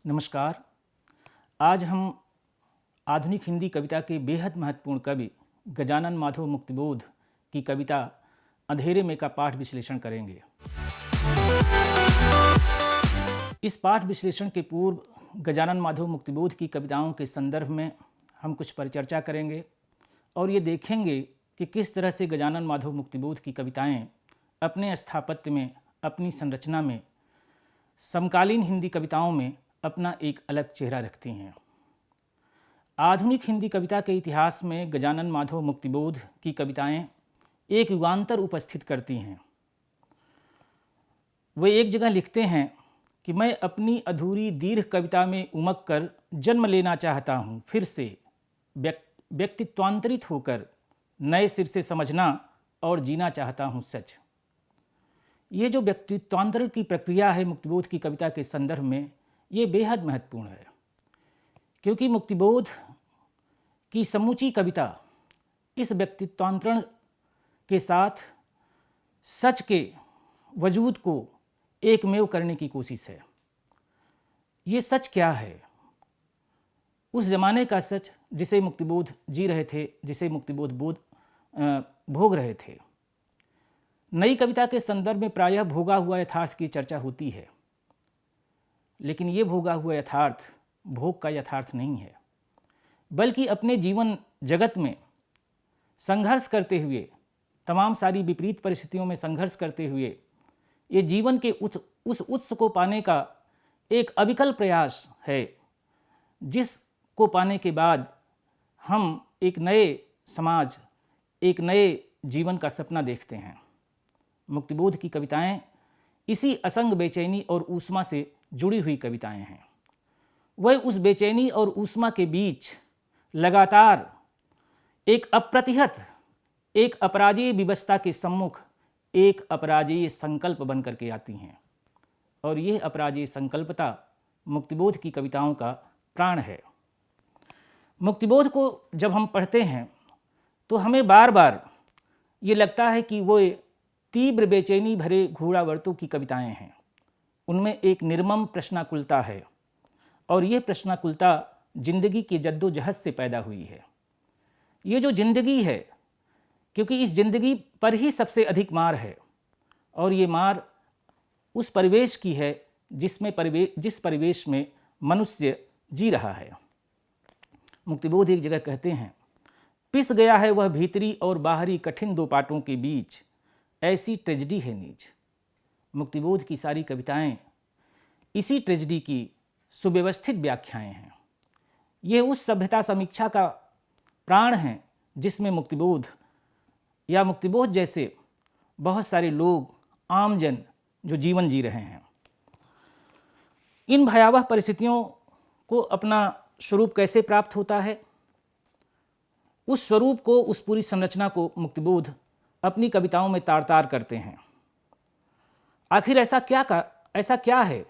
नमस्कार। आज हम आधुनिक हिंदी कविता के बेहद महत्वपूर्ण कवि गजानन माधव मुक्तिबोध की कविता अंधेरे में का पाठ विश्लेषण करेंगे। इस पाठ विश्लेषण के पूर्व गजानन माधव मुक्तिबोध की कविताओं के संदर्भ में हम कुछ परिचर्चा करेंगे और ये देखेंगे कि किस तरह से गजानन माधव मुक्तिबोध की कविताएं अपने स्थापत्य में, अपनी संरचना में, समकालीन हिंदी कविताओं में अपना एक अलग चेहरा रखती हैं। आधुनिक हिंदी कविता के इतिहास में गजानन माधव मुक्तिबोध की कविताएं एक युगांतर उपस्थित करती हैं। वे एक जगह लिखते हैं कि मैं अपनी अधूरी दीर्घ कविता में उमग कर जन्म लेना चाहता हूँ, फिर से व्यक्तित्वांतरित होकर नए सिर से समझना और जीना चाहता हूँ सच। ये जो व्यक्तित्वांतरण की प्रक्रिया है मुक्तिबोध की कविता के संदर्भ में, ये बेहद महत्वपूर्ण है, क्योंकि मुक्तिबोध की समूची कविता इस व्यक्तित्वांतरण के साथ सच के वजूद को एकमेव करने की कोशिश है। ये सच क्या है? उस जमाने का सच जिसे मुक्तिबोध जी रहे थे, जिसे मुक्तिबोध भोग रहे थे। नई कविता के संदर्भ में प्रायः भोगा हुआ यथार्थ की चर्चा होती है, लेकिन ये भोगा हुआ यथार्थ भोग का यथार्थ नहीं है, बल्कि अपने जीवन जगत में संघर्ष करते हुए, तमाम सारी विपरीत परिस्थितियों में संघर्ष करते हुए ये जीवन के उस उत्स को पाने का एक अविकल प्रयास है, जिसको पाने के बाद हम एक नए समाज, एक नए जीवन का सपना देखते हैं। मुक्तिबोध की कविताएं इसी असंग बेचैनी और ऊष्मा से जुड़ी हुई कविताएं हैं। वह उस बेचैनी और ऊष्मा के बीच लगातार एक अप्रतिहत, एक अपराजेय विवशता के सम्मुख एक अपराजेय संकल्प बन करके आती हैं, और यह अपराजेय संकल्पता मुक्तिबोध की कविताओं का प्राण है। मुक्तिबोध को जब हम पढ़ते हैं तो हमें बार बार ये लगता है कि वो तीव्र बेचैनी भरे घोड़ावर्तों की कविताएं हैं। उनमें एक निर्मम प्रश्नाकुलता है, और ये प्रश्नाकुलता जिंदगी की जद्दोजहद से पैदा हुई है। ये जो जिंदगी है, क्योंकि इस जिंदगी पर ही सबसे अधिक मार है, और ये मार उस परिवेश की है जिस परिवेश में मनुष्य जी रहा है। मुक्तिबोध एक जगह कहते हैं, पिस गया है वह भीतरी और बाहरी कठिन दो पाटों के बीच, ऐसी ट्रेजेडी है नीच। मुक्तिबोध की सारी कविताएं इसी ट्रेजेडी की सुव्यवस्थित व्याख्याएं हैं। ये उस सभ्यता समीक्षा का प्राण हैं जिसमें मुक्तिबोध या मुक्तिबोध जैसे बहुत सारे लोग, आमजन जो जीवन जी रहे हैं। इन भयावह परिस्थितियों को अपना स्वरूप कैसे प्राप्त होता है? उस स्वरूप को, उस पूरी संरचना को मुक्तिबोध अपनी कविताओं में तार तार करते हैं। आखिर ऐसा क्या है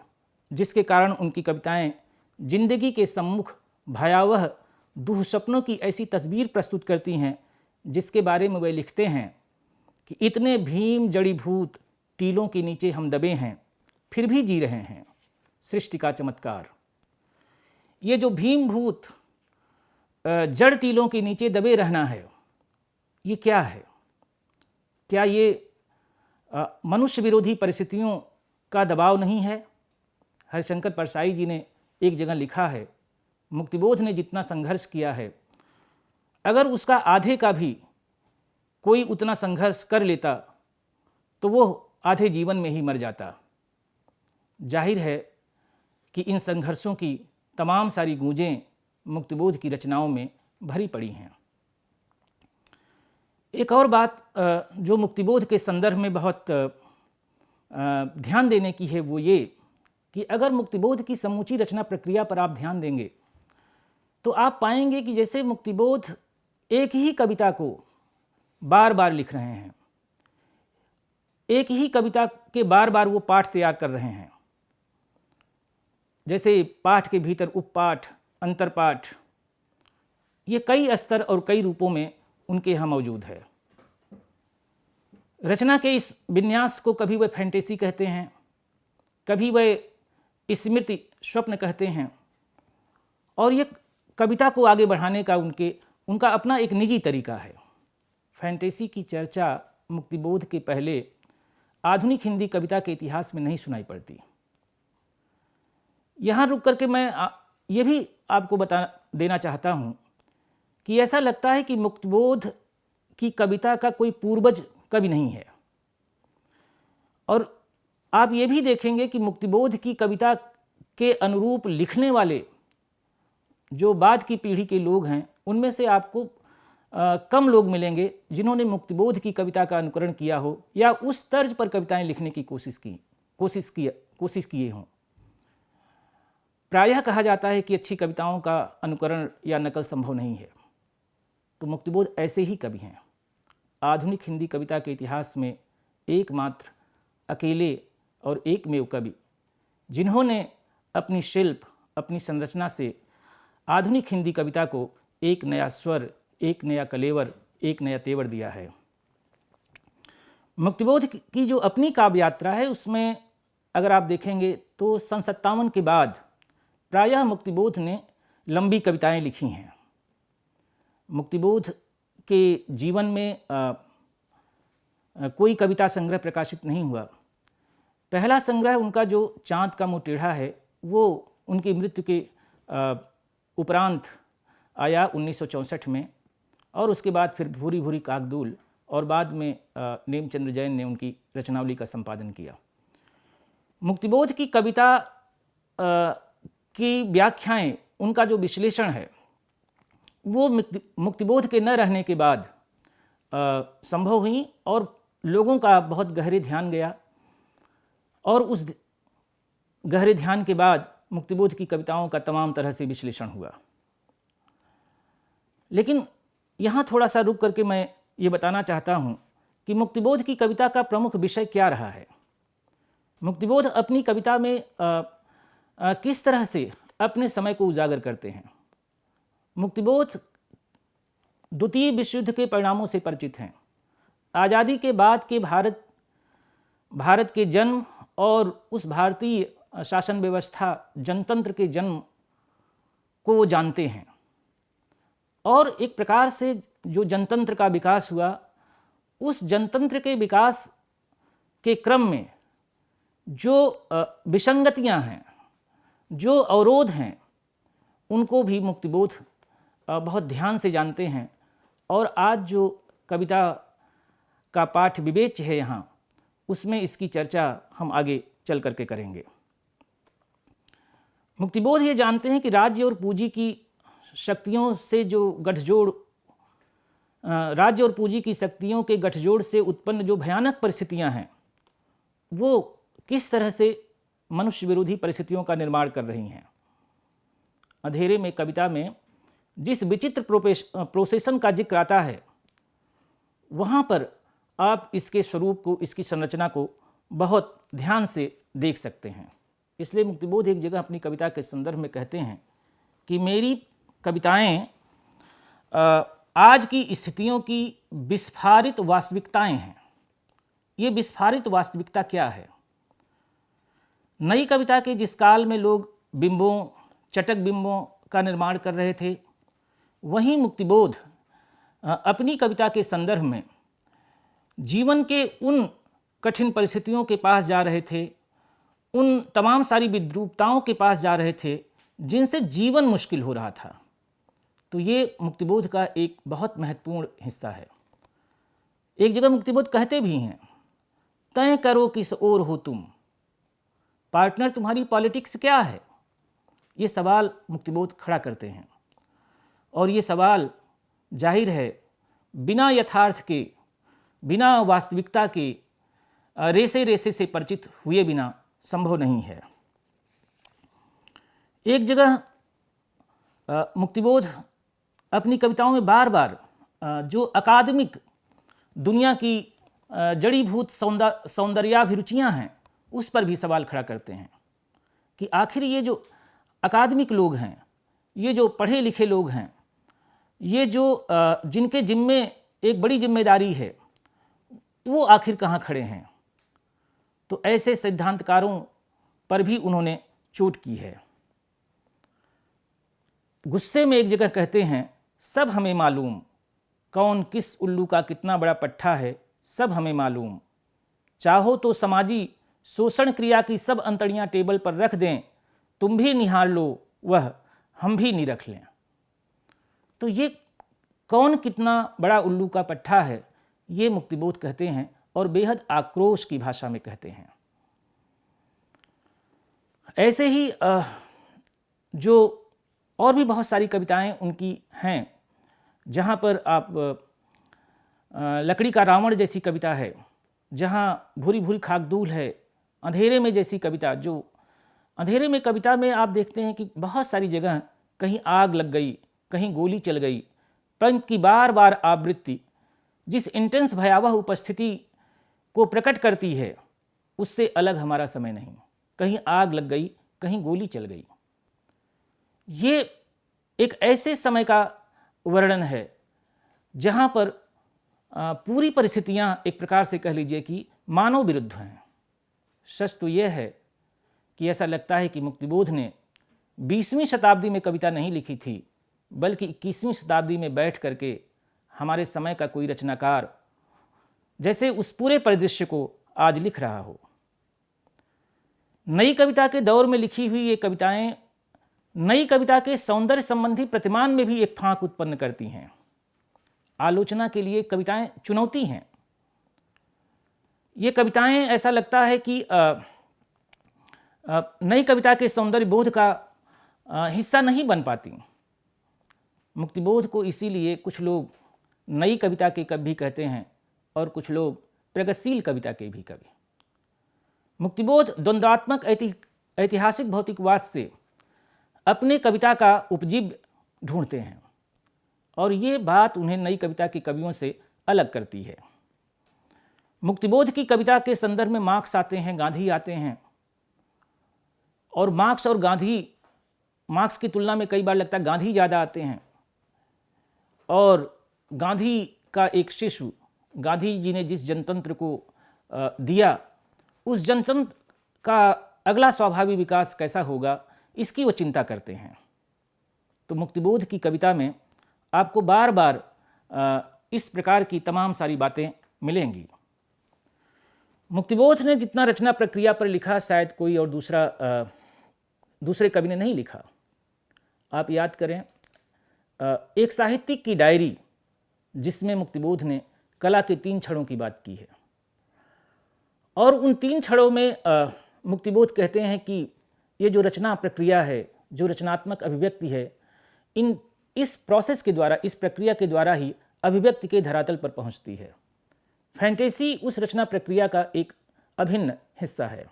जिसके कारण उनकी कविताएं जिंदगी के सम्मुख भयावह दुःस्वप्नों की ऐसी तस्वीर प्रस्तुत करती हैं, जिसके बारे में वे लिखते हैं कि इतने भीम जड़ीभूत टीलों के नीचे हम दबे हैं, फिर भी जी रहे हैं, सृष्टि का चमत्कार। ये जो भीमभूत जड़ टीलों के नीचे दबे रहना है, ये क्या है? क्या ये मनुष्य विरोधी परिस्थितियों का दबाव नहीं है? हरिशंकर परसाई जी ने एक जगह लिखा है, मुक्तिबोध ने जितना संघर्ष किया है, अगर उसका आधे का भी कोई उतना संघर्ष कर लेता तो वो आधे जीवन में ही मर जाता। जाहिर है कि इन संघर्षों की तमाम सारी गूंजें मुक्तिबोध की रचनाओं में भरी पड़ी हैं। एक और बात जो मुक्तिबोध के संदर्भ में बहुत ध्यान देने की है, वो ये कि अगर मुक्तिबोध की समूची रचना प्रक्रिया पर आप ध्यान देंगे तो आप पाएंगे कि जैसे मुक्तिबोध एक ही कविता को बार बार लिख रहे हैं, एक ही कविता के बार बार वो पाठ तैयार कर रहे हैं। जैसे पाठ के भीतर उपपाठ, अंतरपाठ, ये कई स्तर और कई रूपों में उनके यहाँ मौजूद है। रचना के इस विन्यास को कभी वह फैंटेसी कहते हैं, कभी वह स्मृति, स्वप्न कहते हैं। और ये कविता को आगे बढ़ाने का उनका अपना एक निजी तरीका है। फैंटेसी की चर्चा मुक्तिबोध के पहले आधुनिक हिंदी कविता के इतिहास में नहीं सुनाई पड़ती। यहाँ रुक करके मैं ये भी आपको बता देना चाहता हूँ कि ऐसा लगता है कि मुक्तिबोध की कविता का कोई पूर्वज कवि नहीं है। और आप ये भी देखेंगे कि मुक्तिबोध की कविता के अनुरूप लिखने वाले जो बाद की पीढ़ी के लोग हैं, उनमें से आपको कम लोग मिलेंगे जिन्होंने मुक्तिबोध की कविता का अनुकरण किया हो या उस तर्ज पर कविताएं लिखने की कोशिश किए हों। प्रायः कहा जाता है कि अच्छी कविताओं का अनुकरण या नकल संभव नहीं है। तो मुक्तिबोध ऐसे ही कवि हैं, आधुनिक हिंदी कविता के इतिहास में एकमात्र, अकेले और एकमेव कवि जिन्होंने अपनी शिल्प, अपनी संरचना से आधुनिक हिंदी कविता को एक नया स्वर, एक नया कलेवर, एक नया तेवर दिया है। मुक्तिबोध की जो अपनी काव्य यात्रा है, उसमें अगर आप देखेंगे तो सन 57 के बाद प्रायः मुक्तिबोध ने लंबी कविताएं लिखी हैं। मुक्तिबोध के जीवन में कोई कविता संग्रह प्रकाशित नहीं हुआ। पहला संग्रह उनका जो चाँद का मुँह टेढ़ा है, वो उनकी मृत्यु के उपरांत आया 1964 में, और उसके बाद फिर भूरी भूरी कागदूल, और बाद में नेमचंद्र जैन ने उनकी रचनावली का संपादन किया। मुक्तिबोध की कविता की व्याख्याएं, उनका जो विश्लेषण है, वो मुक्तिबोध के न रहने के बाद संभव हुई, और लोगों का बहुत गहरे ध्यान गया, और उस गहरे ध्यान के बाद मुक्तिबोध की कविताओं का तमाम तरह से विश्लेषण हुआ। लेकिन यहाँ थोड़ा सा रुक करके मैं ये बताना चाहता हूँ कि मुक्तिबोध की कविता का प्रमुख विषय क्या रहा है। मुक्तिबोध अपनी कविता में किस तरह से अपने समय को उजागर करते हैं। मुक्तिबोध द्वितीय विश्व युद्ध के परिणामों से परिचित हैं। आज़ादी के बाद के भारत के जन्म और उस भारतीय शासन व्यवस्था, जनतंत्र के जन्म को वो जानते हैं, और एक प्रकार से जो जनतंत्र का विकास हुआ, उस जनतंत्र के विकास के क्रम में जो विसंगतियां हैं, जो अवरोध हैं, उनको भी मुक्तिबोध बहुत ध्यान से जानते हैं। और आज जो कविता का पाठ विवेच्य है यहाँ, उसमें इसकी चर्चा हम आगे चल करके करेंगे। मुक्तिबोध ये जानते हैं कि राज्य और पूंजी की शक्तियों से जो गठजोड़, राज्य और पूंजी की शक्तियों के गठजोड़ से उत्पन्न जो भयानक परिस्थितियां हैं, वो किस तरह से मनुष्य विरोधी परिस्थितियों का निर्माण कर रही हैं। अंधेरे में कविता में जिस विचित्र प्रोसेसन का जिक्र आता है, वहाँ पर आप इसके स्वरूप को, इसकी संरचना को बहुत ध्यान से देख सकते हैं। इसलिए मुक्तिबोध एक जगह अपनी कविता के संदर्भ में कहते हैं कि मेरी कविताएं आज की स्थितियों की विस्फारित वास्तविकताएं हैं। ये विस्फारित वास्तविकता क्या है? नई कविता के जिस काल में लोग बिंबों, चटक बिंबों का निर्माण कर रहे थे, वहीं मुक्तिबोध अपनी कविता के संदर्भ में जीवन के उन कठिन परिस्थितियों के पास जा रहे थे, उन तमाम सारी विद्रूपताओं के पास जा रहे थे जिनसे जीवन मुश्किल हो रहा था। तो ये मुक्तिबोध का एक बहुत महत्वपूर्ण हिस्सा है। एक जगह मुक्तिबोध कहते भी हैं, तय करो किस ओर हो तुम, पार्टनर तुम्हारी पॉलिटिक्स क्या है? ये सवाल मुक्तिबोध खड़ा करते हैं, और ये सवाल जाहिर है बिना यथार्थ के, बिना वास्तविकता के, रेसे रेसे से परिचित हुए बिना संभव नहीं है। एक जगह मुक्तिबोध अपनी कविताओं में बार बार जो अकादमिक दुनिया की जड़ीभूत सौंदर्याभिरुचियाँ हैं, उस पर भी सवाल खड़ा करते हैं कि आखिर ये जो अकादमिक लोग हैं, ये जो पढ़े लिखे लोग हैं, ये जो जिनके जिम्मे एक बड़ी जिम्मेदारी है, वो आखिर कहाँ खड़े हैं? तो ऐसे सिद्धांतकारों पर भी उन्होंने चोट की है। गुस्से में एक जगह कहते हैं, सब हमें मालूम, कौन किस उल्लू का कितना बड़ा पट्ठा है, सब हमें मालूम। चाहो तो समाजी शोषण क्रिया की सब अंतड़ियां टेबल पर रख दें, तुम भी निहार लो वह हम भी निरख लें। तो ये कौन कितना बड़ा उल्लू का पट्ठा है, ये मुक्तिबोध कहते हैं और बेहद आक्रोश की भाषा में कहते हैं। ऐसे ही जो और भी बहुत सारी कविताएं उनकी हैं, जहाँ पर आप लकड़ी का रावण जैसी कविता है, जहाँ भूरी भूरी खाकदूल है, अंधेरे में जैसी कविता, जो अंधेरे में कविता में आप देखते हैं कि बहुत सारी जगह कहीं आग लग गई, कहीं गोली चल गई, पंख की बार बार आवृत्ति जिस इंटेंस भयावह उपस्थिति को प्रकट करती है, उससे अलग हमारा समय नहीं। कहीं आग लग गई, कहीं गोली चल गई। ये एक ऐसे समय का वर्णन है जहाँ पर पूरी परिस्थितियाँ एक प्रकार से कह लीजिए कि मानव विरुद्ध हैं। सच तो यह है कि ऐसा लगता है कि मुक्तिबोध ने 20वीं शताब्दी में कविता नहीं लिखी थी, बल्कि 21वीं शताब्दी में बैठ करके हमारे समय का कोई रचनाकार जैसे उस पूरे परिदृश्य को आज लिख रहा हो। नई कविता के दौर में लिखी हुई ये कविताएं नई कविता के सौंदर्य संबंधी प्रतिमान में भी एक फांक उत्पन्न करती हैं। आलोचना के लिए कविताएं चुनौती हैं। ये कविताएं ऐसा लगता है कि नई कविता के सौंदर्य बोध का हिस्सा नहीं बन पाती। मुक्तिबोध को इसीलिए कुछ लोग नई कविता के कवि भी कहते हैं और कुछ लोग प्रगतिशील कविता के भी कवि। मुक्तिबोध द्वंद्वात्मक ऐतिहासिक भौतिकवाद से अपने कविता का उपजीव्य ढूंढते हैं और ये बात उन्हें नई कविता के कवियों से अलग करती है। मुक्तिबोध की कविता के संदर्भ में मार्क्स आते हैं, गांधी आते हैं, और मार्क्स और गांधी, मार्क्स की तुलना में कई बार लगता है गांधी ज़्यादा आते हैं। और गांधी का एक शिशु, गांधी जी ने जिस जनतंत्र को दिया, उस जनतंत्र का अगला स्वाभाविक विकास कैसा होगा, इसकी वो चिंता करते हैं। तो मुक्तिबोध की कविता में आपको बार बार इस प्रकार की तमाम सारी बातें मिलेंगी। मुक्तिबोध ने जितना रचना प्रक्रिया पर लिखा, शायद कोई और दूसरे कवि ने नहीं लिखा। आप याद करें, एक साहित्यिक की डायरी जिसमें मुक्तिबोध ने कला के 3 छड़ों की बात की है, और उन 3 छड़ों में मुक्तिबोध कहते हैं कि ये जो रचना प्रक्रिया है, जो रचनात्मक अभिव्यक्ति है, इस प्रोसेस के द्वारा, इस प्रक्रिया के द्वारा ही अभिव्यक्ति के धरातल पर पहुंचती है। फैंटेसी उस रचना प्रक्रिया का एक अभिन्न हिस्सा है।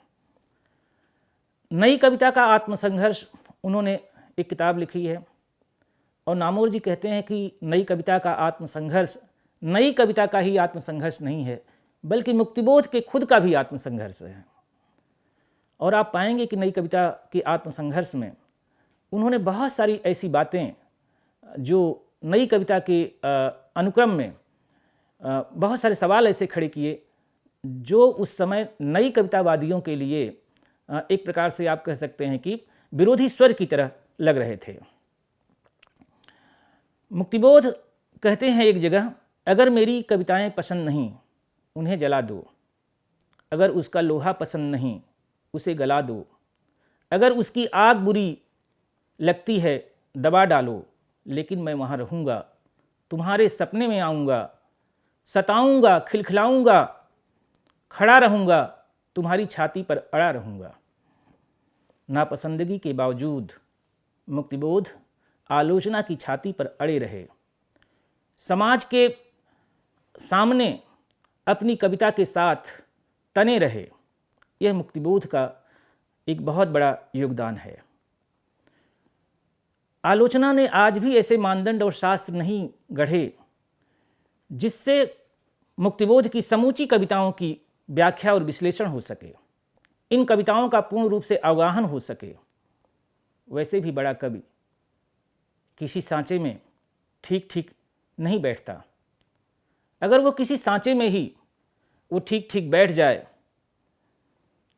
नई कविता का आत्मसंघर्ष, उन्होंने एक किताब लिखी है, और नामोर जी कहते हैं कि नई कविता का आत्मसंघर्ष नई कविता का ही आत्मसंघर्ष नहीं है, बल्कि मुक्तिबोध के खुद का भी आत्मसंघर्ष है। और आप पाएंगे कि नई कविता के आत्मसंघर्ष में उन्होंने बहुत सारी ऐसी बातें जो नई कविता के अनुक्रम में बहुत सारे सवाल ऐसे खड़े किए जो उस समय नई कवितावादियों के लिए एक प्रकार से आप कह सकते हैं कि विरोधी स्वर की तरह लग रहे थे। मुक्तिबोध कहते हैं एक जगह, अगर मेरी कविताएं पसंद नहीं उन्हें जला दो, अगर उसका लोहा पसंद नहीं उसे गला दो, अगर उसकी आग बुरी लगती है दबा डालो, लेकिन मैं वहाँ रहूँगा, तुम्हारे सपने में आऊँगा, सताऊँगा, खिलखिलाऊँगा, खड़ा रहूँगा, तुम्हारी छाती पर अड़ा रहूँगा। नापसंदगी के बावजूद मुक्तिबोध आलोचना की छाती पर अड़े रहे, समाज के सामने अपनी कविता के साथ तने रहे। यह मुक्तिबोध का एक बहुत बड़ा योगदान है। आलोचना ने आज भी ऐसे मानदंड और शास्त्र नहीं गढ़े जिससे मुक्तिबोध की समूची कविताओं की व्याख्या और विश्लेषण हो सके, इन कविताओं का पूर्ण रूप से अवगाहन हो सके। वैसे भी बड़ा कवि किसी सांचे में ठीक ठीक नहीं बैठता। अगर वो किसी सांचे में ही वो ठीक बैठ जाए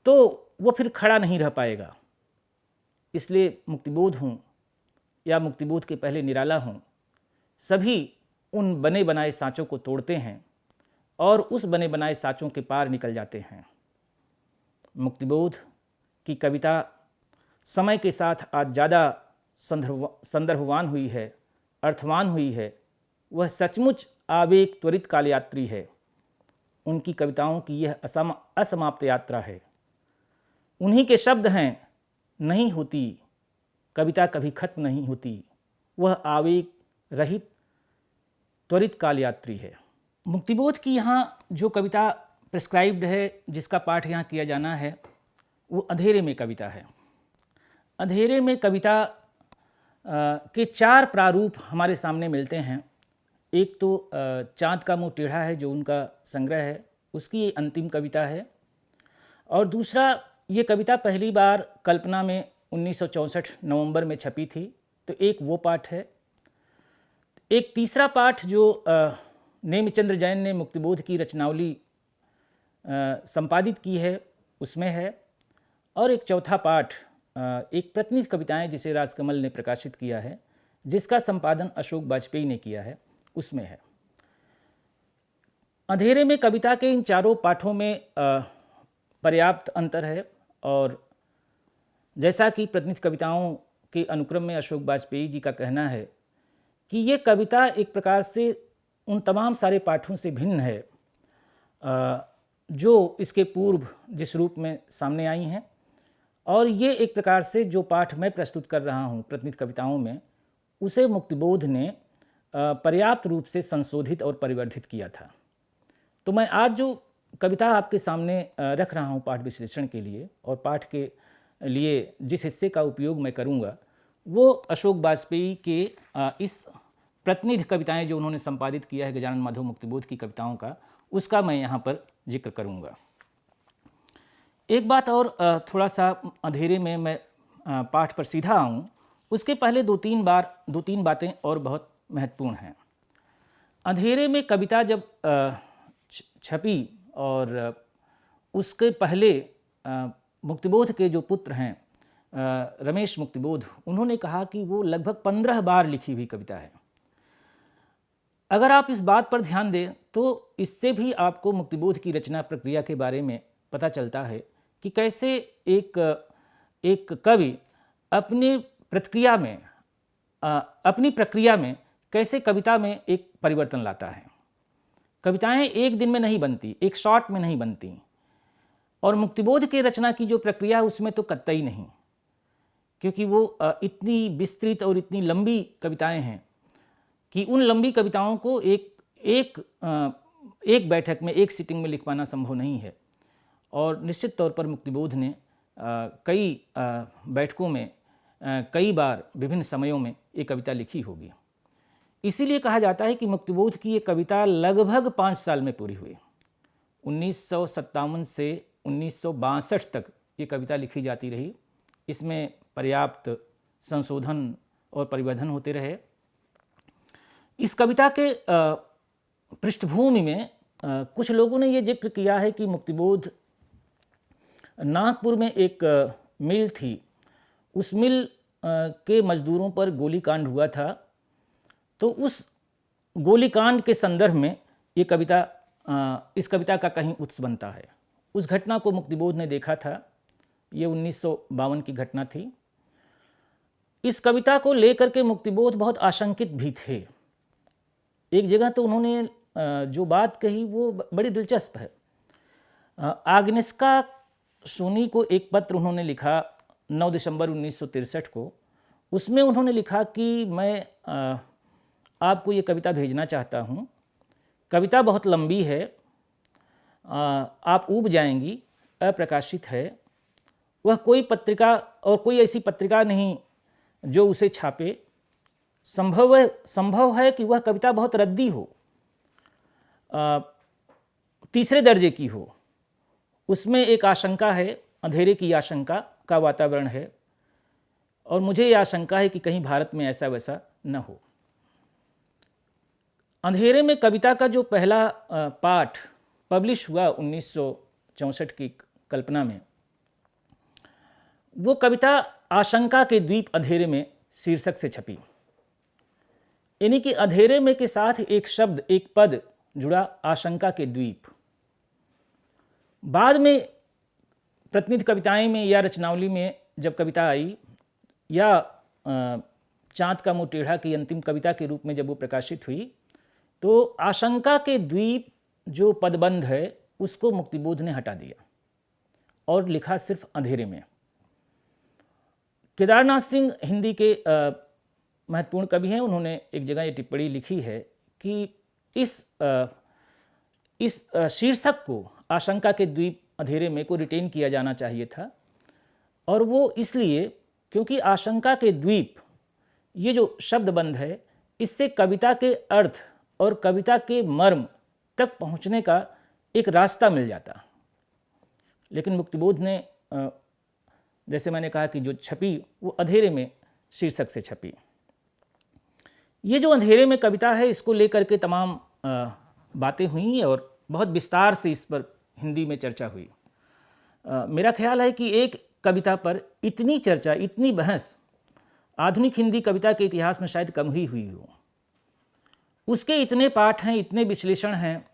तो वो फिर खड़ा नहीं रह पाएगा। इसलिए मुक्तिबोध हूँ या मुक्तिबोध के पहले निराला हूँ, सभी उन बने बनाए सांचों को तोड़ते हैं और उस बने बनाए सांचों के पार निकल जाते हैं। मुक्तिबोध की कविता समय के साथ आज ज़्यादा संदर्भवान हुई है, अर्थवान हुई है। वह सचमुच आवेग त्वरित कालयात्री है। उनकी कविताओं की यह असमाप्त यात्रा है। उन्हीं के शब्द हैं, नहीं होती कविता कभी खत्म नहीं होती, वह आवेग रहित त्वरित कालयात्री है। मुक्तिबोध की यहाँ जो कविता प्रिस्क्राइब्ड है, जिसका पाठ यहाँ किया जाना है, वो अंधेरे में कविता है। अंधेरे में कविता के 4 प्रारूप हमारे सामने मिलते हैं। एक तो चाँद का मुँह टेढ़ा है, जो उनका संग्रह है, उसकी ये अंतिम कविता है। और दूसरा, ये कविता पहली बार कल्पना में 1964 नवंबर में छपी थी, तो एक वो पाठ है। एक तीसरा पाठ जो नेमिचंद्र जैन ने मुक्तिबोध की रचनावली संपादित की है, उसमें है। और एक चौथा पाठ एक प्रतिनिधि कविताएं जिसे राजकमल ने प्रकाशित किया है, जिसका संपादन अशोक वाजपेयी ने किया है, उसमें है। अंधेरे में कविता के इन चारों पाठों में पर्याप्त अंतर है। और जैसा कि प्रतिनिधि कविताओं के अनुक्रम में अशोक वाजपेयी जी का कहना है कि ये कविता एक प्रकार से उन तमाम सारे पाठों से भिन्न है जो इसके पूर्व जिस रूप में सामने आई हैं। और ये एक प्रकार से जो पाठ मैं प्रस्तुत कर रहा हूँ प्रतिनिधि कविताओं में, उसे मुक्तिबोध ने पर्याप्त रूप से संशोधित और परिवर्धित किया था। तो मैं आज जो कविता आपके सामने रख रहा हूँ पाठ विश्लेषण के लिए, और पाठ के लिए जिस हिस्से का उपयोग मैं करूँगा, वो अशोक वाजपेयी के इस प्रतिनिधि कविताएं जो उन्होंने संपादित किया है गजानन माधव मुक्तिबोध की कविताओं का, उसका मैं यहाँ पर जिक्र करूँगा। एक बात और, थोड़ा सा अंधेरे में मैं पाठ पर सीधा आऊँ, उसके पहले दो तीन बातें और बहुत महत्वपूर्ण हैं। अंधेरे में कविता जब छपी, और उसके पहले मुक्तिबोध के जो पुत्र हैं रमेश मुक्तिबोध, उन्होंने कहा कि वो लगभग 15 बार लिखी हुई कविता है। अगर आप इस बात पर ध्यान दें तो इससे भी आपको मुक्तिबोध की रचना प्रक्रिया के बारे में पता चलता है कि कैसे एक कवि अपनी प्रक्रिया में कैसे कविता में एक परिवर्तन लाता है। कविताएं एक दिन में नहीं बनती, एक शॉट में नहीं बनती, और मुक्तिबोध के रचना की जो प्रक्रिया है उसमें तो कतई नहीं, क्योंकि वो इतनी विस्तृत और इतनी लंबी कविताएं हैं कि उन लंबी कविताओं को एक बैठक में, एक सिटिंग में लिख पाना संभव नहीं है। और निश्चित तौर पर मुक्तिबोध ने कई बैठकों में कई बार विभिन्न समयों में ये कविता लिखी होगी। इसीलिए कहा जाता है कि मुक्तिबोध की ये कविता लगभग 5 साल में पूरी हुई। 1957 से 1962 तक ये कविता लिखी जाती रही। इसमें पर्याप्त संशोधन और परिवर्धन होते रहे। इस कविता के पृष्ठभूमि में कुछ लोगों ने ये जिक्र किया है कि मुक्तिबोध नागपुर में एक मिल थी, उस मिल के मजदूरों पर गोलीकांड हुआ था, तो उस गोलीकांड के संदर्भ में ये कविता, इस कविता का कहीं उत्स बनता है। उस घटना को मुक्तिबोध ने देखा था, ये 1952 की घटना थी। इस कविता को लेकर के मुक्तिबोध बहुत आशंकित भी थे। एक जगह तो उन्होंने जो बात कही वो बड़ी दिलचस्प है। आग्नेस्का सोनी को एक पत्र उन्होंने लिखा 9 दिसंबर 1963 को। उसमें उन्होंने लिखा कि मैं आपको ये कविता भेजना चाहता हूँ, कविता बहुत लंबी है, आप ऊब जाएंगी, अप्रकाशित है, वह कोई पत्रिका और कोई ऐसी पत्रिका नहीं जो उसे छापे, संभव है कि वह कविता बहुत रद्दी हो, तीसरे दर्जे की हो, उसमें एक आशंका है, अंधेरे की आशंका का वातावरण है, और मुझे यह आशंका है कि कहीं भारत में ऐसा वैसा न हो। अंधेरे में कविता का जो पहला पाठ पब्लिश हुआ 1964 की कल्पना में, वो कविता आशंका के द्वीप अंधेरे में शीर्षक से छपी। यानी कि अंधेरे में के साथ एक शब्द, एक पद जुड़ा, आशंका के द्वीप। बाद में प्रतिनिधि कविताएं में या रचनावली में जब कविता आई, या चाँद का मुँह टेढ़ा की अंतिम कविता के रूप में जब वो प्रकाशित हुई, तो आशंका के द्वीप जो पदबंध है उसको मुक्तिबोध ने हटा दिया और लिखा सिर्फ अंधेरे में। केदारनाथ सिंह हिंदी के महत्वपूर्ण कवि हैं। उन्होंने एक जगह ये टिप्पणी लिखी है कि इस शीर्षक को, आशंका के द्वीप अंधेरे में, को रिटेन किया जाना चाहिए था। और वो इसलिए क्योंकि आशंका के द्वीप, ये जो शब्दबंध है, इससे कविता के अर्थ और कविता के मर्म तक पहुंचने का एक रास्ता मिल जाता। लेकिन मुक्तिबोध ने, जैसे मैंने कहा कि जो छपी वो अंधेरे में शीर्षक से छपी। ये जो अंधेरे में कविता है, इसको लेकर के तमाम बातें हुई और बहुत विस्तार से इस पर हिंदी में चर्चा हुई। मेरा ख्याल है कि एक कविता पर इतनी चर्चा, इतनी बहस आधुनिक हिंदी कविता के इतिहास में शायद कम ही हुई हो। उसके इतने पाठ हैं, इतने विश्लेषण हैं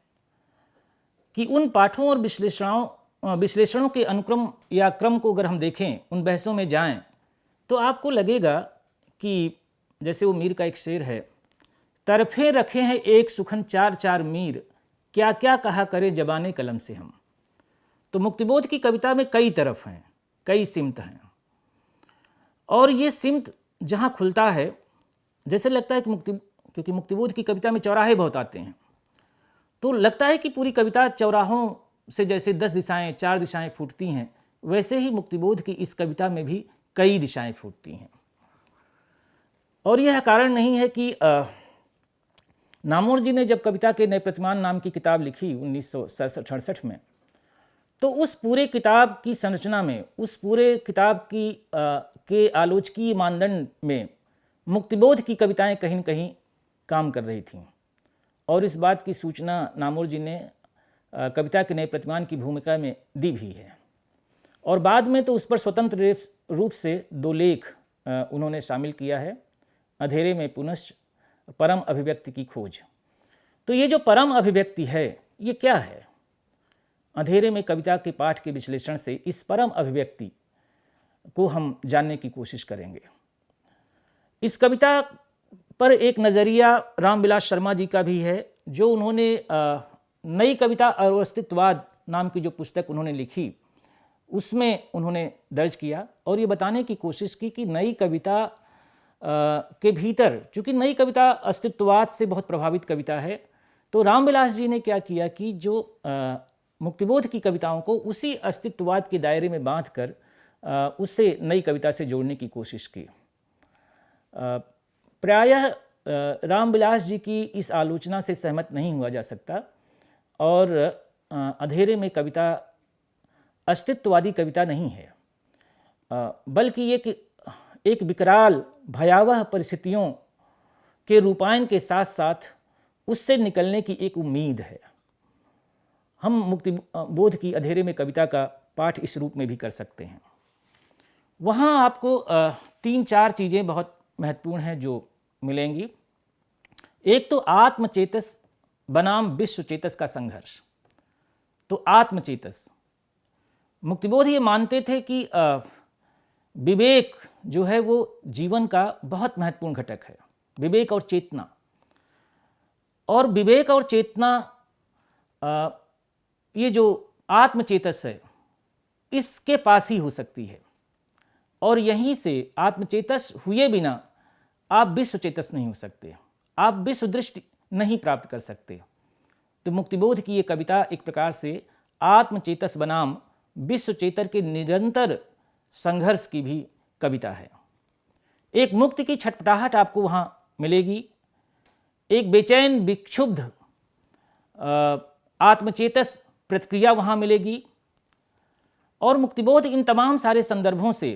कि उन पाठों और विश्लेषणों के अनुक्रम या क्रम को अगर हम देखें, उन बहसों में जाएं, तो आपको लगेगा कि जैसे वो मीर का एक शेर है, तरफे रखे हैं एक सुखन चार चार मीर, क्या क्या कहा करे जबाने कलम से हम। तो मुक्तिबोध की कविता में कई तरफ हैं, कई सिमत हैं, और ये सिमत जहाँ खुलता है, जैसे लगता है कि क्योंकि मुक्तिबोध की कविता में चौराहे बहुत आते हैं, तो लगता है कि पूरी कविता चौराहों से जैसे 10 दिशाएं, 4 दिशाएं फूटती हैं, वैसे ही मुक्तिबोध की इस कविता में भी कई दिशाएं फूटती हैं। और यह कारण नहीं है कि नामोर जी ने जब कविता के नए प्रतिमान नाम की किताब लिखी 1967-68 में, तो उस पूरे किताब की संरचना में, उस पूरे किताब की के आलोचकीय मानदंड में मुक्तिबोध की कविताएं कहीं न कहीं काम कर रही थीं। और इस बात की सूचना नामोर जी ने कविता के नए प्रतिमान की भूमिका में दी भी है। और बाद में तो उस पर स्वतंत्र रूप से 2 लेख उन्होंने शामिल किया है, अंधेरे में पुनश्च परम अभिव्यक्ति की खोज। तो ये जो परम अभिव्यक्ति है, ये क्या है? अंधेरे में कविता के पाठ के विश्लेषण से इस परम अभिव्यक्ति को हम जानने की कोशिश करेंगे। इस कविता पर एक नज़रिया रामविलास शर्मा जी का भी है, जो उन्होंने नई कविता और अस्तित्ववाद नाम की जो पुस्तक उन्होंने लिखी, उसमें उन्होंने दर्ज किया और ये बताने की कोशिश की कि नई कविता के भीतर, चूँकि नई कविता अस्तित्ववाद से बहुत प्रभावित कविता है, तो रामविलास जी ने क्या किया कि जो मुक्तिबोध की कविताओं को उसी अस्तित्ववाद के दायरे में बांधकर उससे नई कविता से जोड़ने की कोशिश की। प्रायः रामविलास जी की इस आलोचना से सहमत नहीं हुआ जा सकता और अंधेरे में कविता अस्तित्ववादी कविता नहीं है, बल्कि ये एक विकराल भयावह परिस्थितियों के रूपायन के साथ साथ उससे निकलने की एक उम्मीद है। हम मुक्तिबोध की अंधेरे में कविता का पाठ इस रूप में भी कर सकते हैं। वहाँ आपको 3-4 चीज़ें बहुत महत्वपूर्ण हैं जो मिलेंगी। एक तो आत्मचेतस बनाम विश्व चेतस का संघर्ष। तो आत्मचेतस, मुक्तिबोध ये मानते थे कि विवेक जो है वो जीवन का बहुत महत्वपूर्ण घटक है, विवेक और चेतना। और विवेक और चेतना, ये जो आत्मचेतस है, इसके पास ही हो सकती है, और यहीं से आत्मचेतस हुए बिना आप विश्व चेतस नहीं हो सकते, आप विश्व दृष्टि नहीं प्राप्त कर सकते। तो मुक्तिबोध की ये कविता एक प्रकार से आत्मचेतस बनाम विश्व चेतर के निरंतर संघर्ष की भी कविता है। एक मुक्ति की छटपटाहट आपको वहाँ मिलेगी, एक बेचैन विक्षुब्ध आत्मचेतस प्रतिक्रिया वहाँ मिलेगी। और मुक्तिबोध इन तमाम सारे संदर्भों से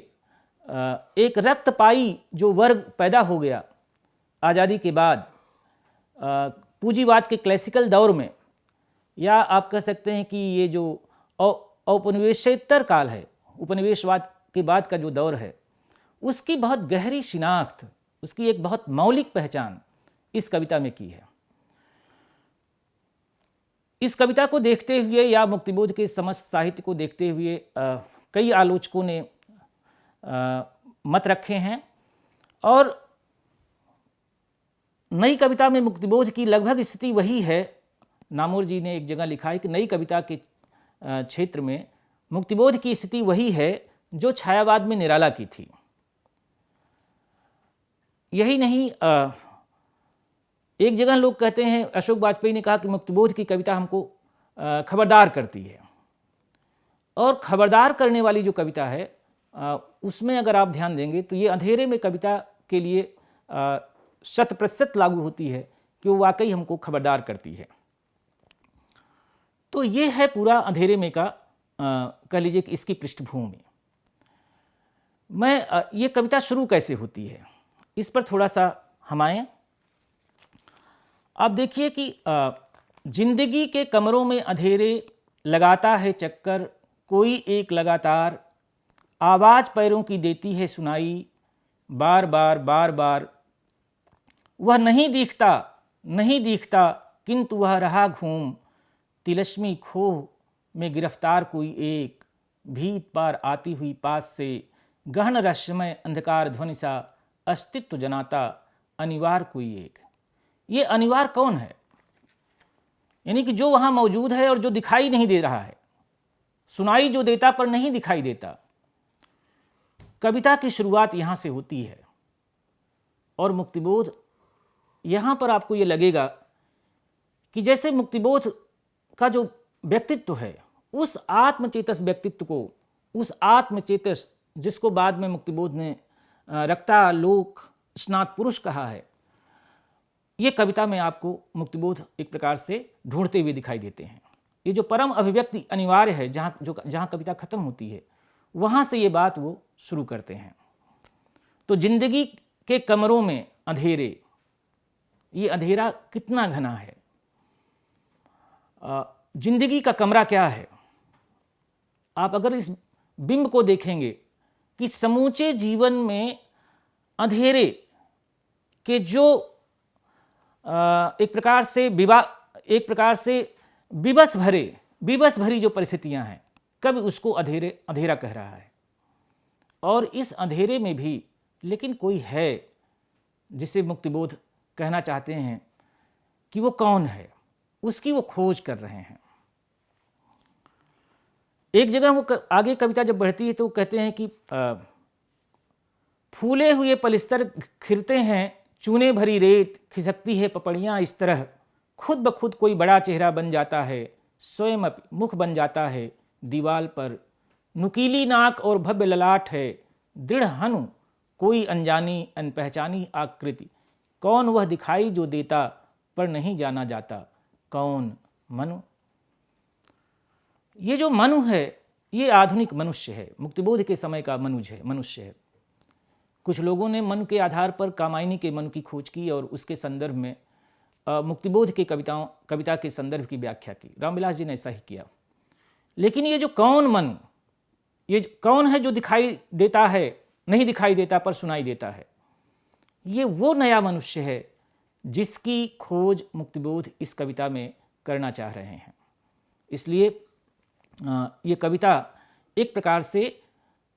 एक रक्तपाई जो वर्ग पैदा हो गया आज़ादी के बाद पूंजीवाद के क्लासिकल दौर में, या आप कह सकते हैं कि ये जो औपनिवेशोत्तर काल है, उपनिवेशवाद के बाद का जो दौर है, उसकी बहुत गहरी शिनाख्त, उसकी एक बहुत मौलिक पहचान इस कविता में की है। इस कविता को देखते हुए या मुक्तिबोध के समस्त साहित्य को देखते हुए कई आलोचकों ने मत रखे हैं और नई कविता में मुक्तिबोध की लगभग स्थिति वही है। नामोर जी ने एक जगह लिखा है कि नई कविता के क्षेत्र में मुक्तिबोध की स्थिति वही है जो छायावाद में निराला की थी। यही नहीं, एक जगह लोग कहते हैं, अशोक वाजपेयी ने कहा कि मुक्तिबोध की कविता हमको खबरदार करती है। और खबरदार करने वाली जो कविता है उसमें अगर आप ध्यान देंगे तो ये अंधेरे में कविता के लिए 100% लागू होती है कि वो वाकई हमको खबरदार करती है। तो ये है पूरा अंधेरे में का कह लीजिए कि इसकी पृष्ठभूमि। मैं ये कविता शुरू कैसे होती है इस पर थोड़ा सा हम आए। आप देखिए कि जिंदगी के कमरों में अंधेरे लगाता है चक्कर कोई एक लगातार, आवाज़ पैरों की देती है सुनाई बार बार बार बार। वह नहीं दिखता किंतु वह रहा घूम, तिलस्मी खोह में गिरफ्तार कोई एक, भीत पार आती हुई पास से गहन रहस्यमय अंधकार ध्वनि सा अस्तित्व जनाता अनिवार्य कोई एक। ये अनिवार्य कौन है? यानी कि जो वहाँ मौजूद है और जो दिखाई नहीं दे रहा है, सुनाई जो देता पर नहीं दिखाई देता। कविता की शुरुआत यहाँ से होती है और मुक्तिबोध, यहाँ पर आपको ये लगेगा कि जैसे मुक्तिबोध का जो व्यक्तित्व है, उस आत्मचेतस व्यक्तित्व को, उस आत्मचेतस जिसको बाद में मुक्तिबोध ने रक्ता लोक स्नात पुरुष कहा है, ये कविता में आपको मुक्तिबोध एक प्रकार से ढूंढते हुए दिखाई देते हैं। ये जो परम अभिव्यक्ति अनिवार्य है, जहाँ कविता खत्म होती है, वहाँ से ये बात वो शुरू करते हैं। तो जिंदगी के कमरों में अंधेरे, ये अंधेरा कितना घना है। जिंदगी का कमरा क्या है? आप अगर इस बिंब को देखेंगे कि समूचे जीवन में अंधेरे के जो एक प्रकार से विवश भरी जो परिस्थितियां हैं, कभी उसको अंधेरा कह रहा है। और इस अंधेरे में भी लेकिन कोई है जिसे मुक्तिबोध कहना चाहते हैं कि वो कौन है, उसकी वो खोज कर रहे हैं। एक जगह वो आगे कविता जब बढ़ती है तो कहते हैं कि फूले हुए पलिस्तर खिरते हैं, चूने भरी रेत खिसकती है पपड़ियाँ इस तरह, खुद ब खुद कोई बड़ा चेहरा बन जाता है, स्वयं मुख बन जाता है दीवाल पर, नुकीली नाक और भव्य ललाट है, दृढ़ हनु कोई अनजानी अनपहचानी आकृति, कौन वह दिखाई जो देता पर नहीं जाना जाता, कौन मनु। ये जो मनु है, ये आधुनिक मनुष्य है, मुक्तिबोध के समय का मनुष्य है। कुछ लोगों ने मन के आधार पर कामायनी के मन की खोज की और उसके संदर्भ में मुक्तिबोध के कविता के संदर्भ की व्याख्या की। रामविलास जी ने ऐसा ही किया। लेकिन ये जो कौन मन, ये कौन है जो दिखाई देता है, नहीं दिखाई देता पर सुनाई देता है, ये वो नया मनुष्य है जिसकी खोज मुक्तिबोध इस कविता में करना चाह रहे हैं। इसलिए ये कविता एक प्रकार से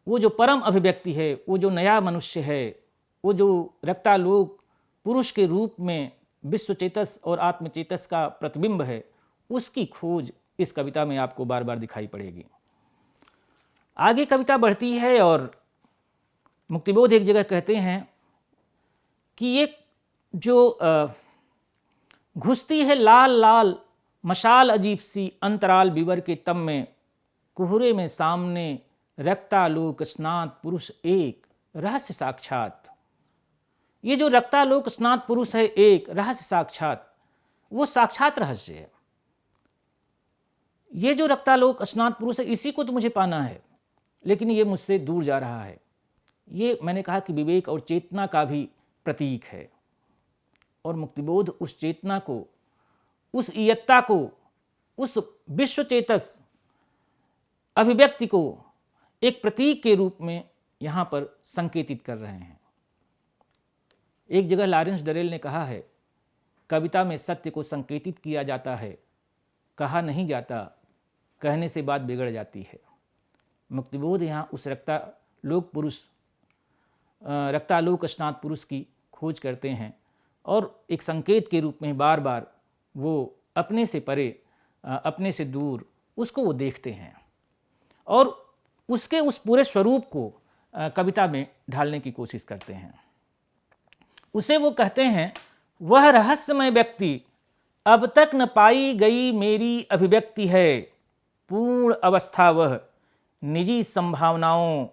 वो जो परम अभिव्यक्ति है, वो जो नया मनुष्य है, वो जो रक्तालोक पुरुष के रूप में विश्व चेतस और आत्मचेतस का प्रतिबिंब है, उसकी खोज इस कविता में आपको बार बार दिखाई पड़ेगी। आगे कविता बढ़ती है और मुक्तिबोध एक जगह कहते हैं कि ये जो घुसती है लाल लाल मशाल अजीब सी अंतराल विवर के तम में, कुहरे में सामने रक्तालोक स्नात पुरुष एक रहस्य साक्षात। ये जो रक्तालोक स्नात पुरुष है एक रहस्य साक्षात, वो साक्षात रहस्य है। ये जो रक्तालोक स्नात पुरुष है, इसी को तो मुझे पाना है, लेकिन ये मुझसे दूर जा रहा है। ये मैंने कहा कि विवेक और चेतना का भी प्रतीक है। और मुक्तिबोध उस चेतना को, उस इयत्ता को, उस विश्व चेतस अभिव्यक्ति को एक प्रतीक के रूप में यहाँ पर संकेतित कर रहे हैं। एक जगह लॉरेंस डरेल ने कहा है, कविता में सत्य को संकेतित किया जाता है, कहा नहीं जाता, कहने से बात बिगड़ जाती है। मुक्तिबोध यहाँ उस रक्तालोक स्नात पुरुष की खोज करते हैं और एक संकेत के रूप में बार बार वो अपने से परे, अपने से दूर उसको वो देखते हैं और उसके उस पूरे स्वरूप को कविता में ढालने की कोशिश करते हैं। उसे वो कहते हैं, वह रहस्यमय व्यक्ति अब तक न पाई गई मेरी अभिव्यक्ति है, पूर्ण अवस्था वह निजी संभावनाओं,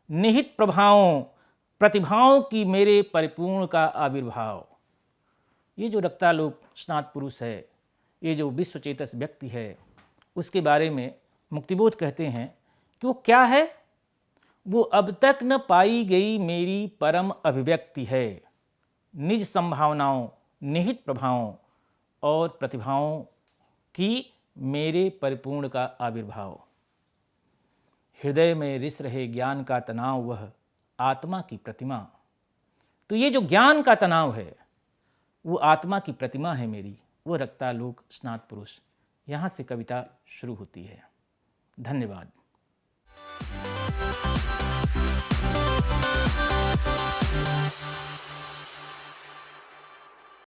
निहित प्रभावों, प्रतिभाओं की मेरे परिपूर्ण का आविर्भाव। ये जो रक्तालोक स्नात पुरुष है, ये जो विश्वचेतस व्यक्ति है, उसके बारे में मुक्तिबोध कहते हैं कि वो क्या है? वो अब तक न पाई गई मेरी परम अभिव्यक्ति है, निज संभावनाओं, निहित प्रभावों और प्रतिभाओं की मेरे परिपूर्ण का आविर्भाव। हृदय में रिस रहे ज्ञान का तनाव वह आत्मा की प्रतिमा। तो ये जो ज्ञान का तनाव है वो आत्मा की प्रतिमा है मेरी, वो रक्तालोक स्नात पुरुष। यहाँ से कविता शुरू होती है। धन्यवाद।